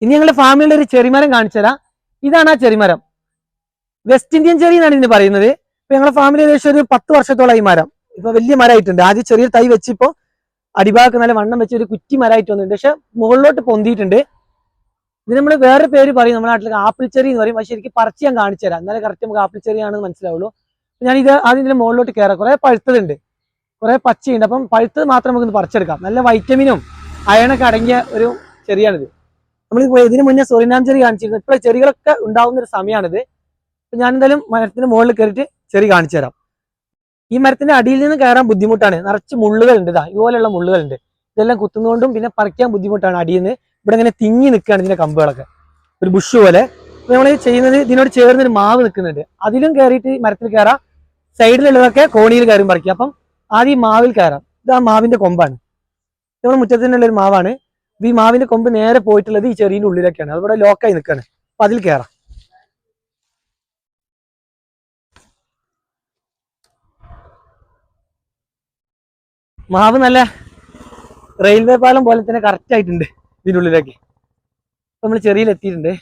ഇനി ഞങ്ങളുടെ ഫാമിലിയുടെ ഒരു ചെറിമരം കാണിച്ചു തരാം. ഇതാണ് ആ ചെറിമരം. വെസ്റ്റ് ഇന്ത്യൻ ചെറി എന്നാണ് ഇതിന് പറയുന്നത്. ഇപ്പൊ ഞങ്ങളുടെ ഫാമിലി ഏകദേശം ഒരു 10 വർഷത്തോളം ഈ മരം ഇപ്പൊ വലിയ മരമായിട്ടുണ്ട്. ആദ്യം ചെറിയ തൈ വെച്ചിപ്പോ അടിഭാഗത്ത് നല്ല വണ്ണം വെച്ച് ഒരു കുറ്റി മരമായിട്ട് വന്നിട്ടുണ്ട്. പക്ഷെ മുകളിലോട്ട് പൊന്തിയിട്ടുണ്ട്. ഇത് നമ്മൾ വേറെ പേര് പറയും, നമ്മുടെ നാട്ടിലേക്ക് ആപ്പിൾ ചെറി എന്ന് പറയും. പക്ഷെ എനിക്ക് പറിച്ച് ഞാൻ കാണിച്ചു തരാം, എന്നാലും കറക്റ്റ് നമുക്ക് ആപ്പിൾ ചെറി ആണെന്ന് മനസ്സിലാവുള്ളൂ. ഞാൻ ഇത് ആദ്യം ഇതിന്റെ മുകളിലോട്ട് കയറാം. കുറെ പഴുത്തതുണ്ട്, കുറെ പച്ചയുണ്ട്. അപ്പം പഴുത്തത് മാത്രം നമുക്ക് പറിച്ചെടുക്കാം. നല്ല വൈറ്റമിനും അയണൊക്കെ അടങ്ങിയ ഒരു ചെറിയാണിത്. നമ്മൾ ഇതിന് മുന്നേ സൊറിനാം ചെറി കാണിച്ചിരുന്നു. ഇപ്പോൾ ചെറികളൊക്കെ ഉണ്ടാവുന്ന ഒരു സമയമാണിത്. അപ്പൊ ഞാൻ എന്തായാലും മരത്തിന്റെ മുകളിൽ കയറിയിട്ട് ചെറി കാണിച്ചു തരാം. ഈ മരത്തിന്റെ അടിയിൽ നിന്ന് കയറാൻ ബുദ്ധിമുട്ടാണ്, നിറച്ച് മുള്ളുകളുണ്ട്. ഇതുപോലെയുള്ള മുള്ളുകളുണ്ട്. ഇതെല്ലാം കുത്തുന്നതുകൊണ്ടും പിന്നെ പറിക്കാൻ ബുദ്ധിമുട്ടാണ്. അടിയിൽ നിന്ന് ഇവിടെ ഇങ്ങനെ തിങ്ങി നിൽക്കുകയാണ് ഇതിന്റെ കമ്പുകളൊക്കെ, ഒരു ബുഷ് പോലെ. നമ്മൾ ചെയ്യുന്നത് ഇതിനോട് ചേർന്നൊരു മാവ് നിൽക്കുന്നുണ്ട്, അതിലും കയറിയിട്ട് മരത്തിൽ കയറാം. സൈഡിലുള്ളതൊക്കെ കോണിയിൽ കയറി പറിക്കുക. അപ്പം ആദ്യം മാവിൽ കയറാം. ഇത് ആ മാവിന്റെ കൊമ്പാണ്, നമ്മുടെ മുറ്റത്തിനുള്ള ഒരു മാവാണ്. ഈ മാവിന്റെ കൊമ്പ് നേരെ പോയിട്ടുള്ളത് ഈ ചെറിയുടെ ഉള്ളിലൊക്കെയാണ്. അതിവിടെ ലോക്കായി നിൽക്കുകയാണ്. അപ്പൊ അതിൽ കയറാം. മാവ് നല്ല റെയിൽവേ പാലം പോലെ തന്നെ കറക്റ്റ് ആയിട്ടുണ്ട് ഇതിൻ്റെ ഉള്ളിലേക്ക്. നമ്മൾ ചെറിയിലെത്തിയിട്ടുണ്ട്.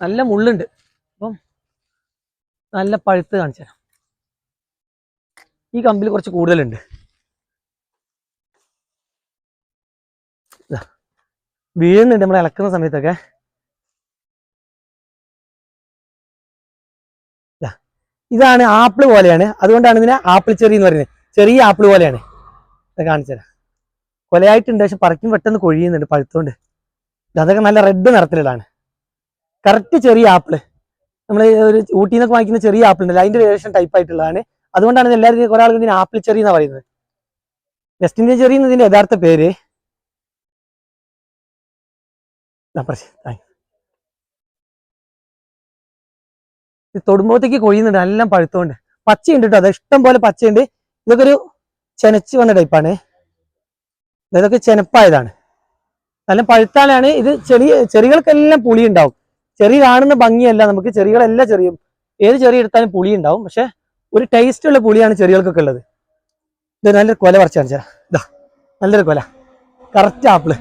നല്ല മുള്ളുണ്ട്. അപ്പം നല്ല പഴുത്ത് കാണിച്ചു തരാം. ഈ കമ്പിൽ കുറച്ച് കൂടുതലുണ്ട്. വീഴുന്നുണ്ട് നമ്മൾ ഇളക്കുന്ന സമയത്തൊക്കെ. ഇതാണ് ആപ്പിൾ പോലെയാണ്, അതുകൊണ്ടാണ് ഇതിനെ ആപ്പിൾ ചെറി എന്ന് പറയുന്നത്. ചെറിയ ആപ്പിൾ പോലെയാണ്. കാണിച്ചു തരാം. കൊലയായിട്ടുണ്ട്, പക്ഷെ പറിക്കും പെട്ടെന്ന് കൊഴിയുന്നുണ്ട് പഴുത്തോണ്ട്. അതൊക്കെ നല്ല റെഡ് നിറത്തിലുള്ളതാണ്. കറക്റ്റ് ചെറിയ ആപ്പിള്, നമ്മൾ ഒരു ഊട്ടിയിൽ നിന്നൊക്കെ വാങ്ങിക്കുന്ന ചെറിയ ആപ്പിൾ ഉണ്ടല്ലോ, അതിന്റെ വേരിയേഷൻ ടൈപ്പ് ആയിട്ടുള്ളതാണ്. അതുകൊണ്ടാണ് എല്ലാവരും കുറെ ആളുകൾ ഇതിന് ആപ്പിൾ ചെറി എന്നാണ് പറയുന്നത്. വെസ്റ്റ് ഇന്ത്യൻ ചെറി എന്നതിന്റെ യഥാർത്ഥ പേര്. തൊടുമ്പോഴത്തേക്ക് കൊഴിയുന്നുണ്ട്, എല്ലാം പഴുത്തോണ്ട്. പച്ചയുണ്ട് കേട്ടോ, അത് ഇഷ്ടം പോലെ പച്ചയുണ്ട്. ഇതൊക്കെ ഒരു ചെനച്ച് വന്ന ടൈപ്പാണ്. ഇതൊക്കെ ചെനപ്പായതാണ്. നല്ല പഴുത്താലാണ് ഇത്. ചെറികൾക്കെല്ലാം പുളി ഉണ്ടാവും. ചെറി കാണുന്ന ഭംഗിയല്ല നമുക്ക്, ചെറികളെല്ലാം ചെറിയ ഏത് ചെറി എടുത്താലും പുളി ഉണ്ടാവും. പക്ഷെ ഒരു ടേസ്റ്റ് ഉള്ള പുളിയാണ് ചെറികൾക്കൊക്കെ ഉള്ളത്. ഇത് നല്ലൊരു കൊല പറിച്ച് കാണിച്ചാ. ഇതാ നല്ലൊരു കൊല, കറക്റ്റ് ആപ്പിള്.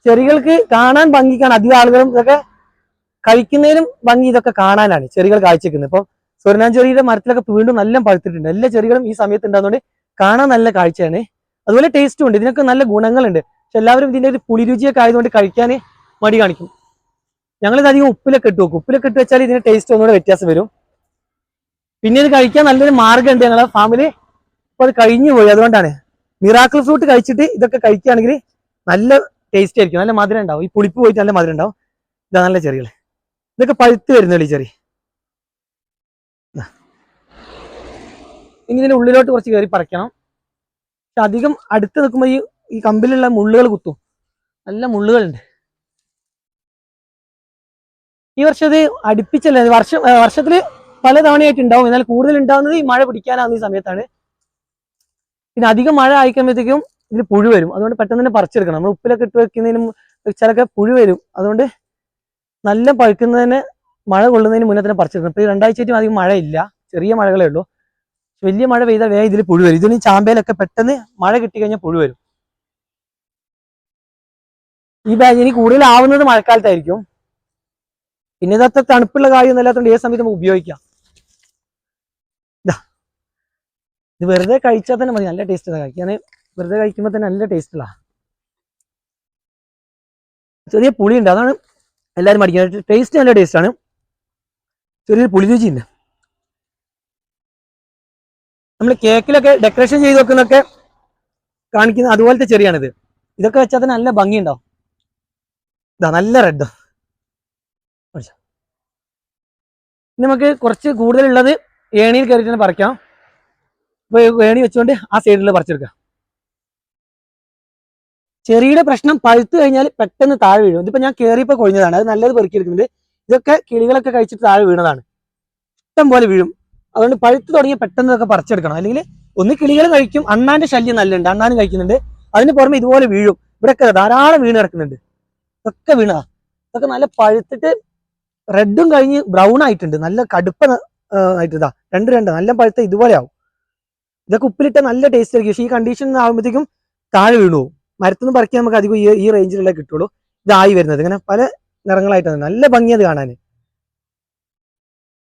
ചെറികൾക്ക് കാണാൻ ഭംഗിക്കാണ് അധികം ആളുകളും ഇതൊക്കെ കഴിക്കുന്നതിനും ഭംഗി ഇതൊക്കെ കാണാനാണ് ചെറികൾ കാഴ്ചക്കുന്നത്. ഇപ്പം സൊറിനാൻ ചെറിയുടെ മരത്തിലൊക്കെ വീണ്ടും നല്ല പഴുത്തിട്ടുണ്ട്. എല്ലാ ചെറികളും ഈ സമയത്ത് ഉണ്ടാകുന്നതുകൊണ്ട് കാണാൻ നല്ല കാഴ്ചയാണ്. അതുപോലെ ടേസ്റ്റും ഉണ്ട്. ഇതിനൊക്കെ നല്ല ഗുണങ്ങളുണ്ട്. പക്ഷെ എല്ലാവരും ഇതിന്റെ ഒരു പുളിരുചിയൊക്കെ ആയതുകൊണ്ട് കഴിക്കാൻ മടി കാണിക്കും. ഞങ്ങളിത് അധികം ഉപ്പിലൊക്കെ ഇട്ട് വെക്കും. ഉപ്പിലൊക്കെ ഇട്ട് വെച്ചാൽ ഇതിന്റെ ടേസ്റ്റ് ഒന്നുകൂടെ വ്യത്യാസം വരും. പിന്നെ ഇത് കഴിക്കാൻ നല്ലൊരു മാർഗ്ഗമുണ്ട്. ഞങ്ങളെ ഫാമിലി ഇപ്പോൾ അത് കഴിഞ്ഞു പോയി. അതുകൊണ്ടാണ് മിറാക്കിൾ ഫ്രൂട്ട് കഴിച്ചിട്ട് ഇതൊക്കെ കഴിക്കുകയാണെങ്കിൽ നല്ല ടേസ്റ്റ് ആയിരിക്കും, നല്ല മധുരം ഉണ്ടാവും. ഈ പുളിപ്പ് പോയിട്ട് നല്ല മധുരം ഉണ്ടാവും. ഇതാ നല്ല ചെറികൾ, ഇതൊക്കെ പഴുത്ത് വരുന്നല്ലോ ഈ ചെറി. ഇനി ഇതിന്റെ ഉള്ളിലോട്ട് കുറച്ച് കയറി പറിക്കണം. പക്ഷെ അധികം അടുത്ത് നിൽക്കുമ്പോൾ ഈ കമ്പിലുള്ള മുള്ളുകൾ കുത്തും. നല്ല മുള്ളുകളുണ്ട്. ഈ വർഷം ഇത് അടുപ്പിച്ചല്ലേ, വർഷത്തിൽ പല തവണയായിട്ട് ഉണ്ടാവും. എന്നാൽ കൂടുതൽ ഉണ്ടാവുന്നത് ഈ മഴ പിടിക്കാനാവുന്ന ഈ സമയത്താണ്. പിന്നെ അധികം മഴ ആയിക്കുമ്പോഴത്തേക്കും ഇതിൽ പുഴു വരും. അതുകൊണ്ട് പെട്ടെന്ന് തന്നെ പറിച്ചെടുക്കണം. നമ്മൾ ഉപ്പിലൊക്കെ ഇട്ട് വെക്കുന്നതിനും വെച്ചാലൊക്കെ പുഴു വരും. അതുകൊണ്ട് നല്ല പഴുക്കുന്നതിന് മഴ കൊള്ളുന്നതിന് മുന്നേ തന്നെ പറിച്ചെടുക്കണം. ഇപ്പൊ ഈ 2 ആഴ്ചയായിട്ടും അധികം മഴയില്ല, ചെറിയ മഴകളേ ഉള്ളൂ. വലിയ മഴ പെയ്താൽ വേഗം ഇതിൽ പുഴു വരും. ഇതിന് ചാമ്പയിലൊക്കെ പെട്ടെന്ന് മഴ കിട്ടിക്കഴിഞ്ഞാൽ പുഴു വരും. ഈ ബാഗ് ഇനി കൂടുതൽ ആവുന്നത് മഴക്കാലത്തായിരിക്കും. പിന്നെ ഇതത്ര തണുപ്പുള്ള കാര്യം അല്ലാത്തതുകൊണ്ട് ഏത് സമയത്ത് നമുക്ക് ഉപയോഗിക്കാം. ഇത് വെറുതെ കഴിച്ചാൽ തന്നെ മതി, നല്ല ടേസ്റ്റ് കഴിക്കാൻ. വെറുതെ കഴിക്കുമ്പോൾ തന്നെ നല്ല ടേസ്റ്റുള്ള ചെറിയ പുളിയുണ്ട്, അതാണ് എല്ലാവരും മടിക്കുന്നത്. ടേസ്റ്റ് നല്ല ടേസ്റ്റാണ്, ചെറിയൊരു പുളി രുചിയുണ്ട്. നമ്മൾ കേക്കിലൊക്കെ ഡെക്കറേഷൻ ചെയ്ത് വെക്കുന്നൊക്കെ കാണിക്കുന്ന അതുപോലത്തെ ചെറിയാണിത്. ഇതൊക്കെ വെച്ചാൽ തന്നെ നല്ല ഭംഗിയുണ്ടാവും. ഇതാ നല്ല റെഡ്. നമുക്ക് കുറച്ച് കൂടുതലുള്ളത് ഏണിയിൽ കയറിയിട്ട് തന്നെ പറിക്കാം. ഇപ്പൊ ഏണി വെച്ചുകൊണ്ട് ആ സൈഡിൽ പറിച്ചെടുക്കാം. ചെറിയുടെ പ്രശ്നം പഴുത്ത് കഴിഞ്ഞാൽ പെട്ടെന്ന് താഴെ വീഴും. ഇതിപ്പോ ഞാൻ കയറിയപ്പോൾ കൊഴിഞ്ഞതാണ്, അത് നല്ലത് പെറുക്കിയെടുക്കുന്നുണ്ട്. ഇതൊക്കെ കിളികളൊക്കെ കഴിച്ചിട്ട് താഴെ വീണതാണ്, ഇഷ്ടം പോലെ വീഴും. അതുകൊണ്ട് പഴുത്ത് തുടങ്ങിയ പെട്ടെന്ന് ഇതൊക്കെ പറിച്ചെടുക്കണം. അല്ലെങ്കിൽ ഒന്ന് കിളികൾ കഴിക്കും, അണ്ണാന്റെ ശല്യം നല്ലുണ്ട്, അണ്ണാനും കഴിക്കുന്നുണ്ട്. അതിന് പുറമെ ഇതുപോലെ വീഴും. ഇവിടെയൊക്കെ ധാരാളം വീണ് കിടക്കുന്നുണ്ട്. ഇതൊക്കെ വീണതാ. ഇതൊക്കെ നല്ല പഴുത്തിട്ട് റെഡും കഴിഞ്ഞ് ബ്രൗൺ ആയിട്ടുണ്ട്, നല്ല കടുപ്പ ആയിട്ട്. ഇതാ രണ്ട് നല്ല പഴുത്ത ഇതുപോലെ ആവും. ഇതൊക്കെ ഉപ്പിലിട്ട നല്ല ടേസ്റ്റ് ആയിരിക്കും. പക്ഷേ ഈ കണ്ടീഷൻ ആകുമ്പോഴത്തേക്കും താഴെ വീണു പോകും. മരത്തുനിന്ന് പറിക്കാൻ നമുക്ക് അധികം ഈ റേഞ്ചിലുള്ള കിട്ടുള്ളൂ. ഇതായി വരുന്നത് ഇങ്ങനെ പല നിറങ്ങളായിട്ടാണ്, നല്ല ഭംഗിയത് കാണാൻ.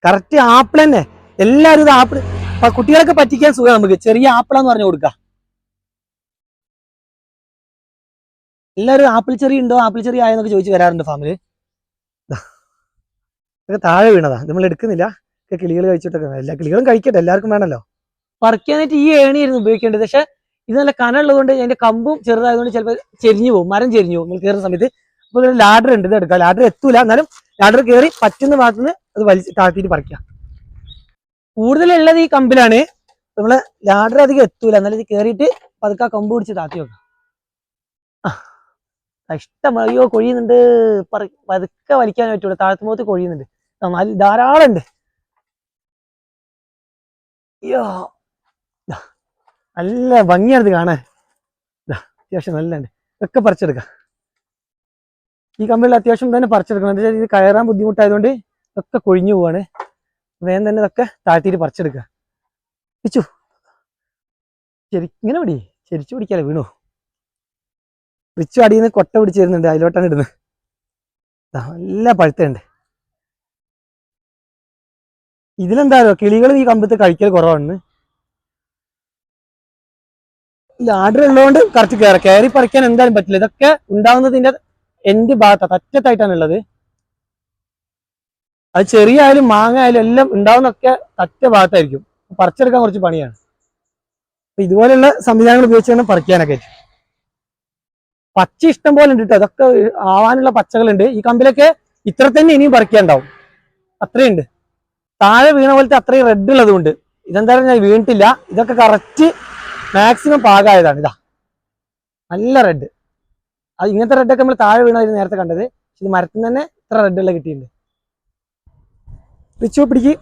കറക്റ്റ് ആപ്പിൾ തന്നെ. എല്ലാവരും ഇത് ആപ്പിൾ, കുട്ടികളൊക്കെ പറ്റിക്കാൻ സുഖം. നമുക്ക് ചെറിയ ആപ്പിളാന്ന് പറഞ്ഞു കൊടുക്കാം. എല്ലാവരും ആപ്പിൾ ചെറി ഉണ്ടോ, ആപ്പിൾ ചെറി ആയെന്നൊക്കെ ചോദിച്ചു വരാറുണ്ട് ഫാമില്. ഇതൊക്കെ താഴെ വീണതാ, നമ്മൾ എടുക്കുന്നില്ല. കിളികൾ കഴിച്ചിട്ടൊക്കെ, എല്ലാ കിളികളും കഴിക്കട്ടെ, എല്ലാവർക്കും വേണമല്ലോ. പറിക്കാനായിട്ട് ഈ ഏണിയായിരുന്നു ഉപയോഗിക്കേണ്ടത്. പക്ഷെ ഇത് നല്ല കനമുള്ളതുകൊണ്ട് അതിന്റെ കമ്പും ചെറുതായതുകൊണ്ട് ചിലപ്പോൾ ചെരിഞ്ഞു പോകും, മരം ചെരിഞ്ഞു പോകും നമ്മൾ കയറുന്ന സമയത്ത്. അപ്പോൾ ഒരു ലാഡർ ഉണ്ട്, ഇത് എടുക്കാം. ലാഡർ എത്തൂല, എന്നാലും ലാഡർ കയറി പറ്റുന്ന ഭാഗത്തുനിന്ന് അത് വലിച്ച് താഴ്ത്തിയിട്ട് പറിക്കാം. കൂടുതലുള്ളത് ഈ കമ്പിലാണ്. നമ്മള് ലാഡർ അധികം എത്തൂല, എന്നാലും ഇത് കയറിയിട്ട് പതുക്കെ കമ്പ് പിടിച്ച് താത്തി വെക്കാം. ഇഷ്ടം, അയ്യോ കൊഴിയുന്നുണ്ട്. പതുക്കെ വലിക്കാൻ പറ്റുള്ളൂ, താഴ്ത്തുമ്പോഴത്ത് കൊഴിയുന്നുണ്ട്. ധാരാളം ഉണ്ട്. അയ്യോ, നല്ല ഭംഗിയാണിത് കാണാൻ. അത്യാവശ്യം നല്ല ഉണ്ട്, ഇതൊക്കെ പറിച്ചെടുക്കാം. ഈ കമ്പികളിൽ അത്യാവശ്യം തന്നെ പറിച്ചെടുക്കണം. എന്താ വെച്ചാൽ ഇത് കയറാൻ ബുദ്ധിമുട്ടായതുകൊണ്ട് ഇതൊക്കെ കൊഴിഞ്ഞു പോവാണ്. വേഗം തന്നെ ഇതൊക്കെ താഴ്ത്തിയിട്ട് പറിച്ചെടുക്കുക. പിച്ചു ഇങ്ങനെ പിടി, ചെരിച്ചു പിടിക്കാതെ വീണു. റിച്ചു അടിയിൽ നിന്ന് കൊട്ട പിടിച്ച് തരുന്നുണ്ട്, അതിലോട്ടാണ് ഇടുന്നത്. നല്ല പഴുത്തുണ്ട്. ഇതിലെന്താണോ കിളികൾ ഈ കമ്പത്ത് കഴിക്കൽ കുറവാണ്. ലാഡർ ഉള്ളതുകൊണ്ട് കറക്റ്റ് കയറി പറിക്കാൻ എന്തായാലും പറ്റില്ല. ഇതൊക്കെ ഉണ്ടാവുന്നതിന്റെ എന്റെ ഭാഗത്താണ്, തറ്റത്തായിട്ടാണ് ഉള്ളത്. അത് ചെറിയ ആയാലും മാങ്ങ ആയാലും എല്ലാം ഉണ്ടാവുന്നൊക്കെ തറ്റ ഭാഗത്തായിരിക്കും. പറിച്ചെടുക്കാൻ കുറച്ച് പണിയാണ്. അപ്പൊ ഇതുപോലെയുള്ള സംവിധാനങ്ങൾ ഉപയോഗിച്ച് വേണം പറിക്കാനൊക്കെ. പച്ച ഇഷ്ടം പോലെ ഉണ്ട് കേട്ടോ, അതൊക്കെ ആവാനുള്ള പച്ചകളുണ്ട്. ഈ കമ്പിലൊക്കെ ഇത്ര തന്നെ ഇനിയും പറിക്കാനുണ്ടാവും, അത്രയുണ്ട്. താഴെ വീണ പോലത്തെ അത്രയും റെഡ് ഉള്ളതുകൊണ്ട് ഇതെന്തായാലും ഞാൻ വീണിട്ടില്ല. ഇതൊക്കെ കറക്റ്റ് മാക്സിമം പാകമായതാണ്. ഇതാ നല്ല റെഡ്. അത് ഇങ്ങനത്തെ റെഡൊക്കെ നമ്മൾ താഴെ വീണായിരുന്നു നേരത്തെ കണ്ടത്. ഇത് മരത്തിൽ തന്നെ ഇത്ര റെഡുള്ള കിട്ടിയിട്ടുണ്ട്. റിച്ചു പിടിക്ക്,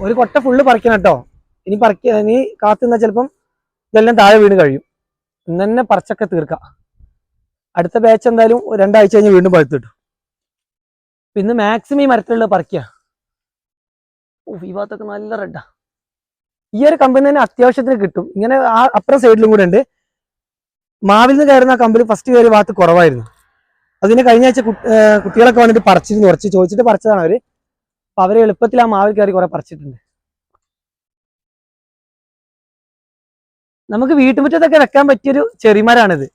ഒരു കൊട്ട ഫുള്ള് പറിക്കണം കേട്ടോ. ഇനി കാത്തു നിന്നാൽ ചിലപ്പം ഇതെല്ലാം താഴെ വീണ് കഴിയും. ഇന്ന് തന്നെ പറിച്ചൊക്കെ തീർക്കാം. അടുത്ത ബാച്ച് എന്തായാലും 2 ആഴ്ച കഴിഞ്ഞ് വീണ്ടും പഴുത്ത് കിട്ടും. പിന്നെ മാക്സിമം ഈ മരത്തിലുള്ള പറിക്കുക. ഈ ഭാഗത്തൊക്കെ നല്ല റെഡാ. ഈ ഒരു കമ്പനി തന്നെ അത്യാവശ്യത്തിന് കിട്ടും. ഇങ്ങനെ അപ്പുറം സൈഡിലും കൂടെ ഉണ്ട്. മാവിൽ നിന്ന് കയറുന്ന കമ്പനി ഫസ്റ്റ് കയറിയ ഭാഗത്ത് കുറവായിരുന്നു. അതിന് കഴിഞ്ഞ ആഴ്ച കുട്ടികളൊക്കെ വന്നിട്ട് പറിച്ചിരുന്നു, കുറച്ച് ചോദിച്ചിട്ട് പറിച്ചതാണ് അവര്. അപ്പൊ അവരെ എളുപ്പത്തിൽ ആ മാവിൽ കയറി കുറെ പറിച്ചിട്ടുണ്ട്. നമുക്ക് വീട്ടുമുറ്റത്തൊക്കെ വെക്കാൻ പറ്റിയൊരു ചെറിമരാണിത്.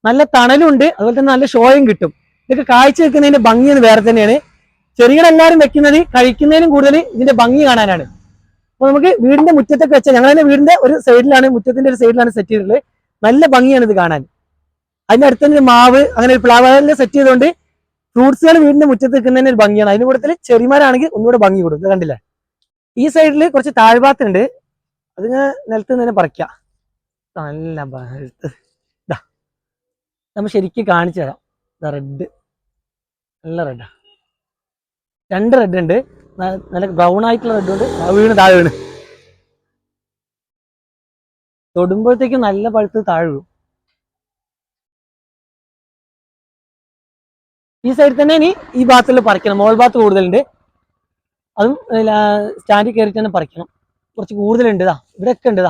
നല്ല തണലുണ്ട്, അതുപോലെ തന്നെ നല്ല ഷോയും കിട്ടും. ഇതൊക്കെ കാഴ്ച വെക്കുന്നതിന്റെ ഭംഗിയൊന്നും വേറെ തന്നെയാണ്. ചെറികളെല്ലാവരും വെക്കുന്നത് കഴിക്കുന്നതിനും കൂടുതൽ ഇതിന്റെ ഭംഗി കാണാനാണ്. അപ്പൊ നമുക്ക് വീടിന്റെ മുറ്റത്തൊക്കെ വെച്ചാൽ, ഞങ്ങൾ തന്നെ വീടിന്റെ ഒരു സൈഡിലാണ്, മുറ്റത്തിന്റെ ഒരു സൈഡിലാണ് സെറ്റ് ചെയ്തിട്ടുള്ളത്. നല്ല ഭംഗിയാണ് ഇത് കാണാൻ. അതിന്റെ അടുത്ത് തന്നെ മാവ്, അങ്ങനെ ഒരു പ്ലാവെല്ലാം സെറ്റ് ചെയ്തുകൊണ്ട് ഫ്രൂട്ട്സുകൾ വീടിന്റെ മുറ്റത്ത് വെക്കുന്നതിന് ഒരു ഭംഗിയാണ്. അതിന് കൂട്ടത്തിൽ ചെറിമരാണെങ്കിൽ ഒന്നുകൂടെ ഭംഗി കൊടുക്കും. ഇത് കണ്ടില്ലേ, ഈ സൈഡിൽ കുറച്ച് താഴ്ഭാഗത്തുണ്ട്, അതിങ്ങനെ നിലത്ത് തന്നെ പറിക്കാം. നല്ല നമ്മൾ ശരിക്കും കാണിച്ചു തരാം. റെഡ്, നല്ല റെഡാ. 2 റെഡ് ഉണ്ട്, നല്ല ബ്രൗൺ ആയിട്ടുള്ള റെഡ് ഉണ്ട്. വീണ് താഴെ വീണ് തൊടുമ്പോഴത്തേക്കും നല്ല പഴുത്ത് താഴെ വീഴും. ഈ സൈഡിൽ തന്നെ ഇനി ഈ ഭാഗത്തുള്ള പറിക്കണം. മോൾ ഭാഗത്ത് കൂടുതലുണ്ട്, അതും സ്റ്റാൻഡിൽ കയറി തന്നെ പറിക്കണം. കുറച്ച് കൂടുതലുണ്ട്. ഇവിടെയൊക്കെ ഉണ്ട്.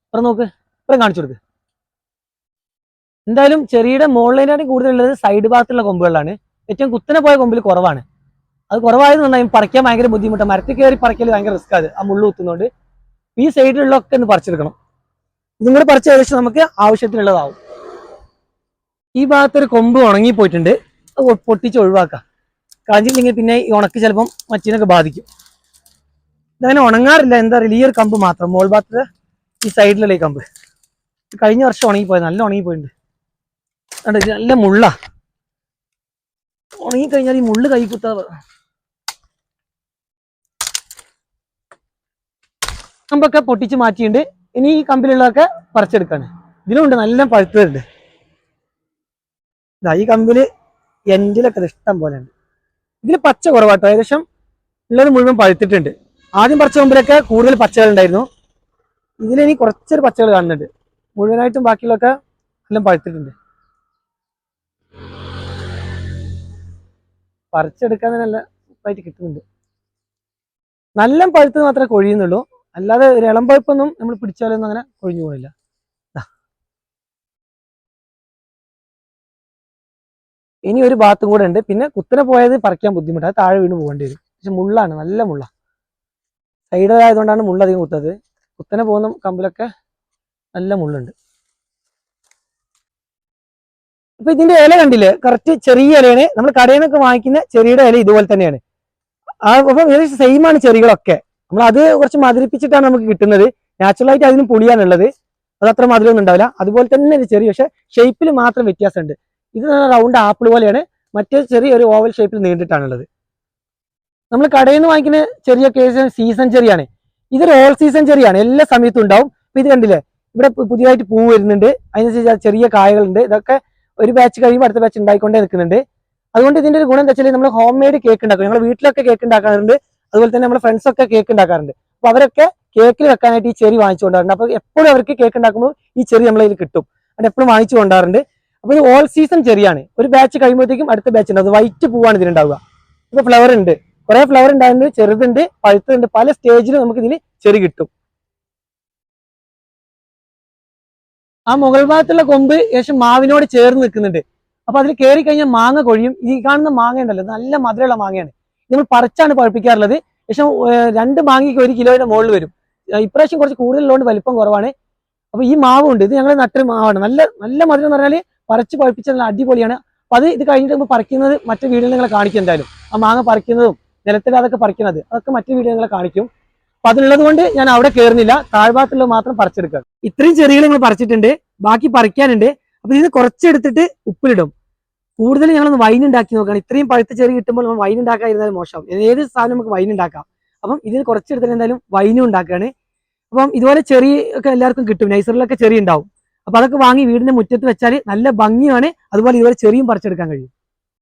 ഇപ്പുറം നോക്ക്, ഇപ്പുറം കാണിച്ചു കൊടുക്ക്. എന്തായാലും ചെറിയുടെ മുകളിലായിട്ട് കൂടുതലുള്ളത് സൈഡ് ഭാഗത്തുള്ള കൊമ്പുകളിലാണ്. ഏറ്റവും കുത്തനെ പോയ കൊമ്പിൽ കുറവാണ്. അത് കുറവായതുകൊണ്ടാണ് പറിക്കാൻ ഭയങ്കര ബുദ്ധിമുട്ടാണ്. മരത്തിൽ കയറി പറിക്കൽ ഭയങ്കര റിസ്ക് ആണ്, ആ മുള്ളു കുത്തുന്നതുകൊണ്ട്. ഈ സൈഡിലുള്ളതൊക്കെ ഒന്ന് പറിച്ചെടുക്കണം. ഇതും കൂടെ പറിച്ച ഏകദേശം നമുക്ക് ആവശ്യത്തിനുള്ളതാവും. ഈ ഭാഗത്തൊരു കൊമ്പ് ഉണങ്ങിപ്പോയിട്ടുണ്ട്, അത് പൊട്ടിച്ച് ഒഴിവാക്കാം. കാഞ്ചില്ലെങ്കിൽ പിന്നെ ഈ ഉണക്ക് ചിലപ്പം മച്ചിനൊക്കെ ബാധിക്കും. ഇതങ്ങനെ ഉണങ്ങാറില്ല, എന്താ പറയുക, ഈ ഒരു കമ്പ് മാത്രം. മോൾ ഭാഗത്ത് ഈ സൈഡിലുള്ള ഈ കമ്പ് കഴിഞ്ഞ വർഷം ഉണങ്ങിപ്പോയത്, നല്ല ഉണങ്ങിപ്പോയിട്ടുണ്ട്. നല്ല മുള്ള ഉണങ്ങിക്കഴിഞ്ഞാൽ ഈ മുള്ള് കൈ കുത്താ. കമ്പൊക്കെ പൊട്ടിച്ച് മാറ്റിയിട്ടുണ്ട്. ഇനി ഈ കമ്പിലുള്ളതൊക്കെ പറിച്ചെടുക്കാണ്. ഇതിലുണ്ട് നല്ല പഴുത്തതുണ്ട്. ഈ കമ്പില് എൻഡിലൊക്കെ ഇഷ്ടം പോലെ ഉണ്ട്. ഇതിൽ പച്ച കുറവാട്ടോ, ഏകദേശം ഉള്ളത് മുഴുവൻ പഴുത്തിട്ടുണ്ട്. ആദ്യം പറിച്ച കമ്പിലൊക്കെ കൂടുതൽ പച്ചകൾ ഉണ്ടായിരുന്നു. ഇതിലിനി കുറച്ചൊരു പച്ചകൾ കാണുന്നുണ്ട്. മുഴുവനായിട്ടും ബാക്കിയുള്ളതൊക്കെ എല്ലാം പഴുത്തിട്ടുണ്ട്. പറിച്ചെടുക്കാൻ നല്ല ഉപ്പായിട്ട് കിട്ടുന്നുണ്ട്. നല്ല പഴുത്ത് മാത്രമേ കൊഴിയുന്നുള്ളൂ. അല്ലാതെ ഒരു ഇളമ്പഴുപ്പൊന്നും നമ്മൾ പിടിച്ചാലൊന്നും അങ്ങനെ കൊഴിഞ്ഞു പോകില്ല. ഇനി ഒരു ഭാഗത്തും കൂടെ ഉണ്ട്. പിന്നെ കുത്തനെ പോയത് പറിക്കാൻ ബുദ്ധിമുട്ടാണ്, താഴെ വീണ് പോകേണ്ടി വരും. പക്ഷെ മുള്ളാണ്, നല്ല മുള്ള. സൈഡിലായതുകൊണ്ടാണ് മുള്ളധികം കുത്തത്. കുത്തനെ പോകുന്ന കമ്പിലൊക്കെ നല്ല മുള്ളുണ്ട്. ഇപ്പൊ ഇതിന്റെ ഇല കണ്ടില്ലേ, കറക്റ്റ് ചെറിയ ഇലയാണ്. നമ്മൾ കടയിൽ നിന്നൊക്കെ വാങ്ങിക്കുന്ന ചെറിയുടെ ഇല ഇതുപോലെ തന്നെയാണ്. അപ്പം ഏകദേശം സെയിം ആണ് ചെറികളൊക്കെ. നമ്മൾ അത് കുറച്ച് മധുരിപ്പിച്ചിട്ടാണ് നമുക്ക് കിട്ടുന്നത്. നാച്ചുറലായിട്ട് അതിന് പുളിയാണുള്ളത്, അത് അത്ര മധുരമൊന്നും ഉണ്ടാവില്ല. അതുപോലെ തന്നെ ഒരു ചെറിയ, പക്ഷെ ഷേപ്പിൽ മാത്രം വ്യത്യാസമുണ്ട്. ഇത് റൗണ്ട് ആപ്പിൾ പോലെയാണ്, മറ്റേ ചെറിയ ഒരു ഓവൽ ഷേപ്പിൽ നീണ്ടിട്ടാണുള്ളത്. നമ്മൾ കടയിൽ നിന്ന് വാങ്ങിക്കുന്ന ചെറിയൊക്കെ സീസൺ ചെറിയാണ്. ഇതൊരു ഓൾ സീസൺ ചെറിയാണ്, എല്ലാ സമയത്തും ഉണ്ടാവും. ഇപ്പൊ ഇത് കണ്ടില്ലേ, ഇവിടെ പുതിയതായിട്ട് പൂ വരുന്നുണ്ട്, അതിനനുസരിച്ച് ചെറിയ കായകളുണ്ട്. ഇതൊക്കെ ഒരു ബാച്ച് കഴിയുമ്പോൾ അടുത്ത ബാച്ച് ഉണ്ടായിക്കൊണ്ടേ നിൽക്കുന്നുണ്ട്. അതുകൊണ്ട് ഇതിന്റെ ഒരു ഗുണം എന്താ വെച്ചാൽ നമ്മൾ ഹോം മെയ്ഡ് കേക്ക് ഉണ്ടാക്കും. ഞങ്ങൾ വീട്ടിലൊക്കെ കേക്ക് ഉണ്ടാക്കാറുണ്ട്, അതുപോലെ തന്നെ നമ്മുടെ ഫ്രണ്ട്സ് ഒക്കെ കേക്ക് ഉണ്ടാക്കാറുണ്ട്. അപ്പൊ അവരൊക്കെ കേക്കിൽ വെക്കാനായിട്ട് ഈ ചെറി വാങ്ങിച്ചു കൊണ്ടാറുണ്ട്. അപ്പൊ എപ്പോഴും അവർക്ക് കേക്ക് ഉണ്ടാക്കുമ്പോൾ ഈ ചെറി നമ്മളതിൽ കിട്ടും, അത് എപ്പോഴും വാങ്ങിച്ചു കൊണ്ടാറുണ്ട്. അപ്പൊ ഇത് ഓൾ സീസൺ ചെറിയാണ്. ഒരു ബാച്ച് കഴിയുമ്പോഴത്തേക്കും അടുത്ത ബാച്ച് ഉണ്ട്. അത് വൈറ്റ് പൂവാണ് ഇതിനുണ്ടാവുക. ഇപ്പൊ ഫ്ലവർ ഉണ്ട്, കുറെ ഫ്ലവർ ഉണ്ടായിട്ടുണ്ട്, ചെറുതുണ്ട്, പഴുത്തുണ്ട്, പല സ്റ്റേജിലും നമുക്ക് ഇതിൽ ചെറി കിട്ടും. ആ മുകൾ ഭാഗത്തുള്ള കൊമ്പ് ഏകദേശം മാവിനോട് ചേർന്ന് നിൽക്കുന്നുണ്ട്. അപ്പൊ അതിൽ കയറി കഴിഞ്ഞാൽ മാങ്ങ കൊഴിയും. ഈ കാണുന്ന മാങ്ങ ഉണ്ടല്ലോ, നല്ല മധുരമുള്ള മാങ്ങയാണ്. നമ്മൾ പറിച്ചാണ് പഴുപ്പിക്കാറുള്ളത്. ഏകദേശം 2 മാങ്ങയ്ക്ക് 1 കിലോയുടെ മുകളിൽ വരും. ഇപ്രാവശ്യം കുറച്ച് കൂടുതലുള്ളതുകൊണ്ട് വലിപ്പം കുറവാണ്. അപ്പൊ ഈ മാവും ഉണ്ട്, ഇത് ഞങ്ങൾ നട്ടൊരു മാവാണ്. നല്ല നല്ല മധുരം എന്ന് പറഞ്ഞാൽ പറിച്ച് പഴുപ്പിച്ച നല്ല അടിപൊളിയാണ്. അപ്പൊ അത് ഇത് കഴിഞ്ഞിട്ട് നമ്മൾ പറിക്കുന്നത് മറ്റു വീഡിയോയിൽ നിങ്ങളെ കാണിക്കും. എന്തായാലും ആ മാങ്ങ പറിക്കുന്നതും നിലത്തിൽ അതൊക്കെ പറിക്കുന്നത്, അതൊക്കെ മറ്റു വീഡിയോ നിങ്ങളെ കാണിക്കും. അപ്പൊ അതുള്ളത് കൊണ്ട് ഞാൻ അവിടെ കയറുന്നില്ല, താഴ്ഭാഗത്തുള്ളത് മാത്രം പറിച്ചെടുക്കുക. ഇത്രയും ചെറികൾ നമ്മൾ പറിച്ചിട്ടുണ്ട്, ബാക്കി പറിക്കാനുണ്ട്. അപ്പൊ ഇത് കുറച്ചെടുത്തിട്ട് ഉപ്പിലിടും. കൂടുതൽ ഞങ്ങളൊന്ന് വൈൻ ഉണ്ടാക്കി നോക്കുകയാണ്. ഇത്രയും പഴുത്ത ചെറി കിട്ടുമ്പോൾ നമ്മൾ വൈൻ ഉണ്ടാക്കാതിരുന്നാലും മോശം. ഏത് സാധനം നമുക്ക് വൈൻ ഉണ്ടാക്കാം. അപ്പം ഇതിന് കുറച്ചെടുത്തിട്ട് എന്തായാലും വൈനും ഉണ്ടാക്കുകയാണ്. അപ്പം ഇതുപോലെ ചെറി ഒക്കെ എല്ലാവർക്കും കിട്ടും, നൈസറിലൊക്കെ ചെറി ഉണ്ടാവും. അപ്പൊ അതൊക്കെ വാങ്ങി വീടിന്റെ മുറ്റത്ത് വെച്ചാൽ നല്ല ഭംഗിയാണ്. അതുപോലെ ഇതുപോലെ ചെറിയും പറിച്ചെടുക്കാൻ കഴിയും.